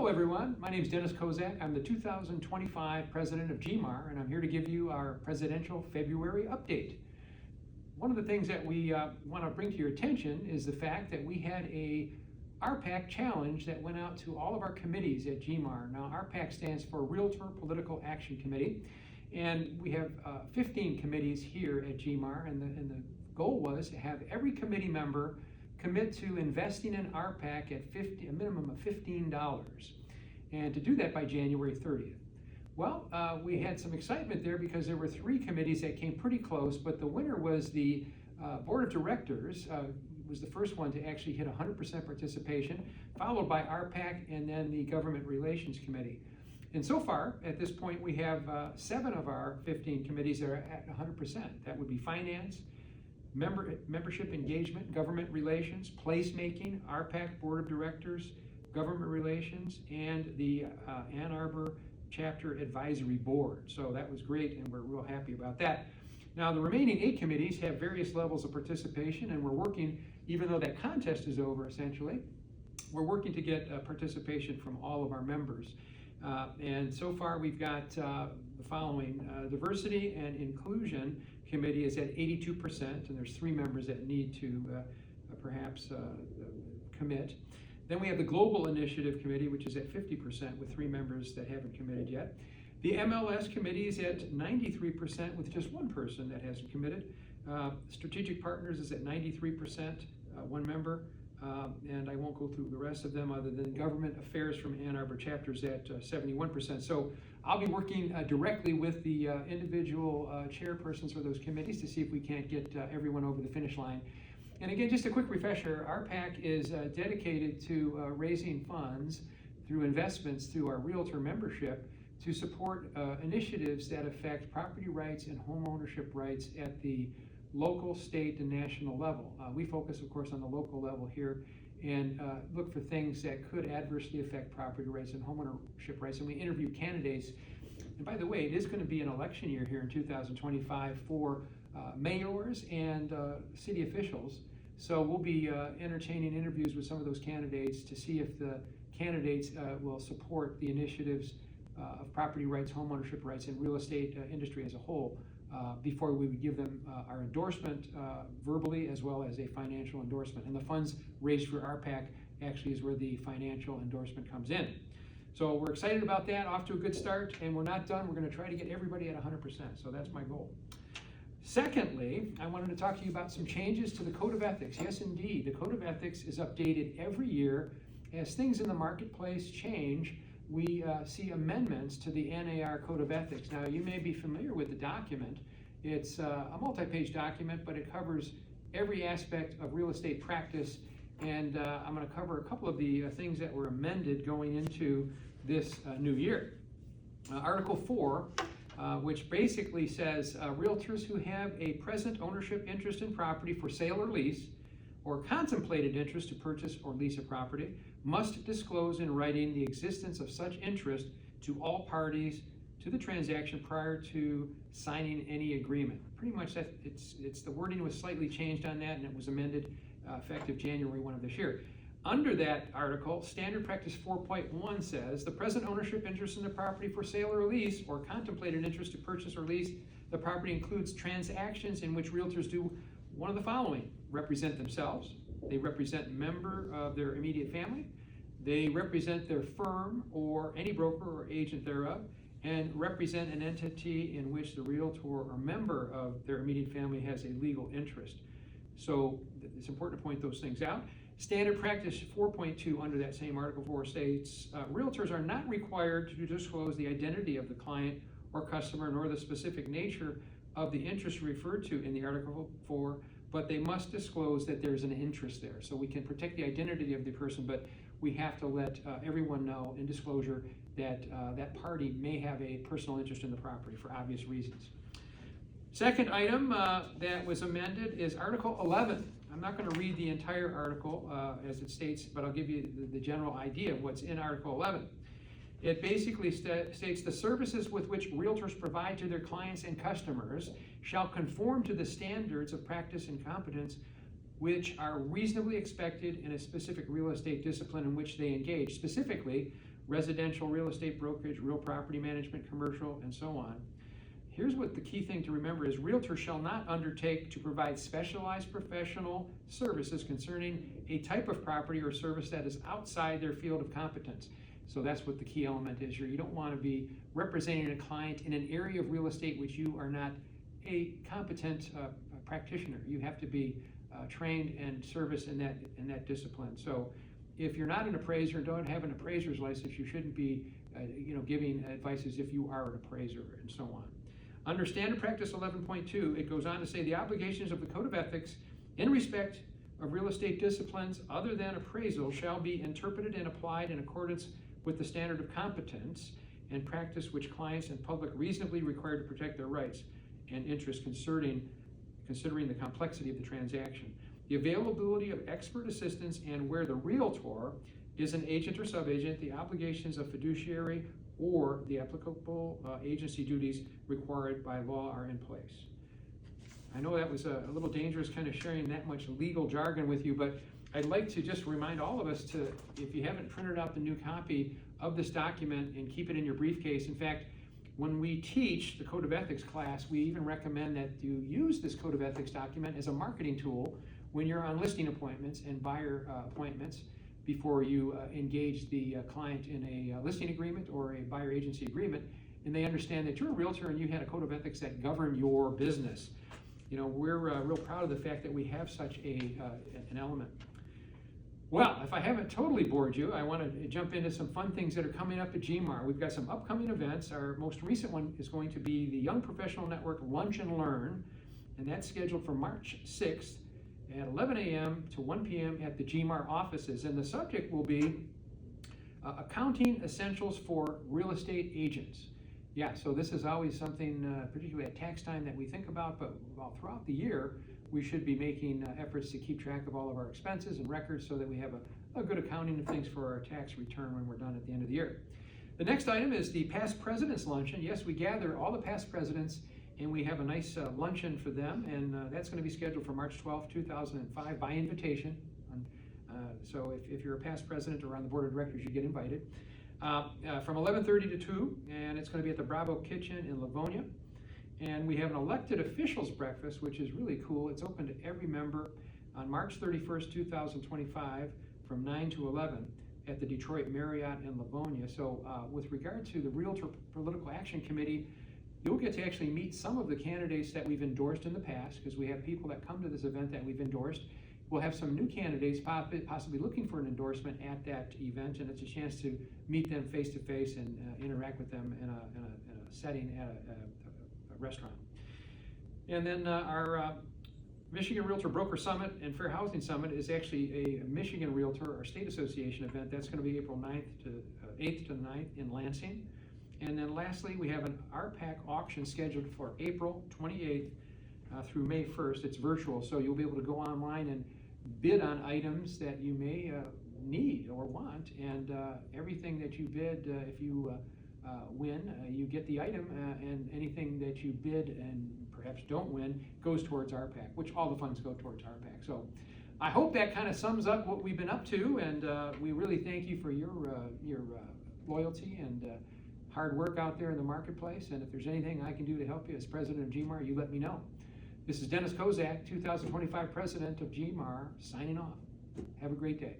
Hello everyone, my name is Dennis Kozak. I'm the 2025 President of GMAR, and I'm here to give you our Presidential February update. One of the things that we want to bring to your attention is the fact that we had a RPAC challenge that went out to all of our committees at GMAR. Now RPAC stands for Realtor Political Action Committee, and we have 15 committees here at GMAR, and the goal was to have every committee member commit to investing in RPAC at a minimum of $15, and to do that by January 30th. Well, we had some excitement there because there were 3 committees that came pretty close, but the winner was the Board of Directors, was the first one to actually hit 100% participation, followed by RPAC and then the Government Relations Committee. And so far, at this point, we have 7 of our 15 committees that are at 100%. That would be Finance, Membership Engagement, Government Relations, Placemaking, RPAC Board of Directors, Government Relations, and the Ann Arbor Chapter Advisory Board. So that was great, and we're real happy about that. Now, the remaining 8 committees have various levels of participation, and we're working, even though that contest is over essentially, we're working to get participation from all of our members. And so far we've got the following. Diversity and Inclusion Committee is at 82%, and there's 3 members that need to perhaps commit. Then we have the Global Initiative Committee, which is at 50% with 3 members that haven't committed yet. The MLS Committee is at 93% with just 1 person that hasn't committed. Strategic Partners is at 93%, 1 member. And I won't go through the rest of them other than Government Affairs from Ann Arbor chapters at 71%. So I'll be working directly with the individual chairpersons for those committees to see if we can't get everyone over the finish line. And again, just a quick refresher, RPAC is dedicated to raising funds through investments through our realtor membership to support initiatives that affect property rights and home ownership rights at the local, state, and national level. We focus, of course, on the local level here and look for things that could adversely affect property rights and homeownership rights. And we interview candidates. And by the way, it is going to be an election year here in 2025 for mayors and city officials. So we'll be entertaining interviews with some of those candidates to see if the candidates will support the initiatives of property rights, homeownership rights, and real estate industry as a whole. Before we would give them our endorsement verbally as well as a financial endorsement. And the funds raised for RPAC actually is where the financial endorsement comes in. So we're excited about that, off to a good start, and we're not done. We're going to try to get everybody at 100%, so that's my goal. Secondly, I wanted to talk to you about some changes to the Code of Ethics. Yes, indeed, the Code of Ethics is updated every year. As things in the marketplace change, we see amendments to the NAR Code of Ethics. Now, you may be familiar with the document. It's a multi-page document, but it covers every aspect of real estate practice, and I'm going to cover a couple of the things that were amended going into this new year. Article 4, which basically says realtors who have a present ownership interest in property for sale or lease, or contemplated interest to purchase or lease a property, must disclose in writing the existence of such interest to all parties to the transaction prior to signing any agreement. Pretty much that it's the wording was slightly changed on that, and it was amended effective January 1 of this year. Under that article, Standard Practice 4.1 says the present ownership interest in the property for sale or lease, or contemplated interest to purchase or lease the property, includes transactions in which realtors do one of the following: represent themselves, they represent a member of their immediate family, they represent their firm or any broker or agent thereof, and represent an entity in which the realtor or member of their immediate family has a legal interest. So it's important to point those things out. Standard Practice 4.2 under that same Article 4 states, realtors are not required to disclose the identity of the client or customer nor the specific nature of the interest referred to in the Article 4, but they must disclose that there's an interest there. So we can protect the identity of the person, but we have to let everyone know in disclosure that that party may have a personal interest in the property for obvious reasons. Second item that was amended is Article 11. I'm not going to read the entire article as it states, but I'll give you the general idea of what's in Article 11. It basically states the services with which realtors provide to their clients and customers shall conform to the standards of practice and competence which are reasonably expected in a specific real estate discipline in which they engage. Specifically, residential real estate brokerage, real property management, commercial, and so on. Here's what the key thing to remember is realtors shall not undertake to provide specialized professional services concerning a type of property or service that is outside their field of competence. So that's what the key element is here. You don't want to be representing a client in an area of real estate which you are not a competent practitioner. You have to be trained and serviced in that discipline. So if you're not an appraiser and don't have an appraiser's license, you shouldn't be giving advice as if you are an appraiser and so on. Under Standard Practice 11.2, it goes on to say the obligations of the Code of Ethics in respect of real estate disciplines other than appraisal shall be interpreted and applied in accordance with the standard of competence and practice which clients and public reasonably require to protect their rights and interests considering the complexity of the transaction. The availability of expert assistance and where the realtor is an agent or subagent, the obligations of fiduciary or the applicable agency duties required by law are in place. I know that was a little dangerous kind of sharing that much legal jargon with you, but I'd like to just remind all of us to, if you haven't printed out the new copy of this document and keep it in your briefcase. In fact, when we teach the Code of Ethics class, we even recommend that you use this Code of Ethics document as a marketing tool when you're on listing appointments and buyer appointments before you engage the client in a listing agreement or a buyer agency agreement, and they understand that you're a realtor and you had a Code of Ethics that govern your business. You know, we're real proud of the fact that we have such an element. Well, if I haven't totally bored you, I want to jump into some fun things that are coming up at GMAR. We've got some upcoming events. Our most recent one is going to be the Young Professional Network Lunch and Learn, and that's scheduled for March 6th at 11 a.m. to 1 p.m. at the GMAR offices. And the subject will be accounting essentials for real estate agents. Yeah, so this is always something, particularly at tax time, that we think about, but throughout the year, we should be making efforts to keep track of all of our expenses and records so that we have a good accounting of things for our tax return when we're done at the end of the year. The next item is the Past Presidents Luncheon. Yes, we gather all the past presidents and we have a nice luncheon for them, and that's going to be scheduled for March 12, 2005 by invitation. So if you're a past president or on the board of directors, you get invited. From 11:30 to 2, and it's going to be at the Bravo Kitchen in Livonia. And we have an elected officials breakfast, which is really cool. It's open to every member on March 31st, 2025 from 9 to 11 at the Detroit Marriott in Livonia. So with regard to the Realtor Political Action Committee, you'll get to actually meet some of the candidates that we've endorsed in the past, because we have people that come to this event that we've endorsed. We'll have some new candidates possibly looking for an endorsement at that event, and it's a chance to meet them face to face and interact with them in a setting at a restaurant. And then our Michigan Realtor Broker Summit and Fair Housing Summit is actually a Michigan Realtor or State Association event. That's going to be April 8th to 9th in Lansing. And then lastly, we have an RPAC auction scheduled for April 28th through May 1st. It's virtual, so you'll be able to go online and bid on items that you may need or want, and everything that you bid, if you win, you get the item, and anything that you bid and perhaps don't win goes towards RPAC, which all the funds go towards RPAC. So I hope that kind of sums up what we've been up to, and we really thank you for your loyalty and hard work out there in the marketplace. And if there's anything I can do to help you as president of GMAR, you let me know. This is Dennis Kozak, 2025 president of GMAR, signing off. Have a great day.